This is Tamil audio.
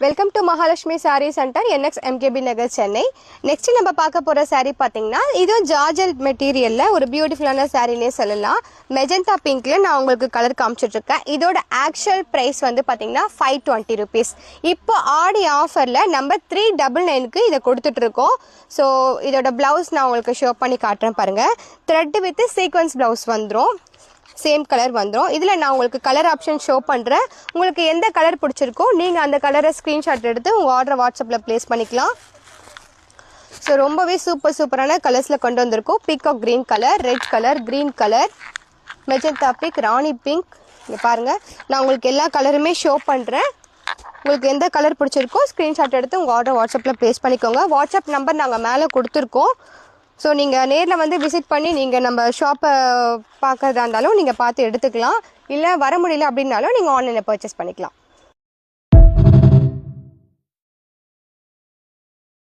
Welcome to Mahalakshmi sorry centre NX MKB Nagar Chennai. Next நம்ம பார்க்க போற சாரி பாத்தீங்கன்னா இதுவும் ஜார்ஜெட் மெட்டீரியல்ல ஒரு பியூட்டிஃபுல்லான சாரினே சொல்லலாம். மெஜந்தா பிங்க்ல நான் உங்களுக்கு கலர் காமிச்சிட்டு இருக்கேன். இதோட ஆக்சுவல் பிரைஸ் வந்து பாத்தீங்கன்னா 520 rupees. இப்போ ஆடி ஆஃபர்ல நம்ம 399க்கு இதை கொடுத்துட்டு இருக்கோம். ஸோ இதோட பிளவுஸ் நான் உங்களுக்கு ஷோ பண்ணி காட்டுறேன் பாருங்க. த்ரெட் வித் சீக்வன்ஸ் பிளவுஸ் வந்துடும். சேம் கலர் வந்துடும். இதில் நான் உங்களுக்கு கலர் ஆப்ஷன் ஷோ பண்ணுறேன். உங்களுக்கு எந்த கலர் பிடிச்சிருக்கோ நீங்கள் அந்த கலரை ஸ்க்ரீன்ஷாட் எடுத்து உங்கள் ஆர்டரை வாட்ஸ்அப்பில் ப்ளேஸ் பண்ணிக்கலாம். ஸோ ரொம்பவே சூப்பரான கலர்ஸில் கொண்டு வந்திருக்கோம். Peacock green colour, red colour, green colour, magenta pink, ராணி பிங்க். இங்கே பாருங்கள், நான் உங்களுக்கு எல்லா கலருமே ஷோ பண்ணுறேன். உங்களுக்கு எந்த கலர் பிடிச்சிருக்கோ ஸ்க்ரீன்ஷாட் எடுத்து உங்கள் ஆர்டர் வாட்ஸ்அப்பில் ப்ளேஸ் பண்ணிக்கோங்க. வாட்ஸ்அப் நம்பர் நாங்கள் மேலே கொடுத்துருக்கோம். ஸோ நீங்கள் நேரில் வந்து விசிட் பண்ணி நீங்கள் நம்ம ஷாப்பை பார்க்கறதா இருந்தாலும் நீங்கள் பார்த்து எடுத்துக்கலாம். இல்லை வர முடியல அப்படின்னாலும் நீங்கள் ஆன்லைனில் பர்ச்சேஸ் பண்ணிக்கலாம்.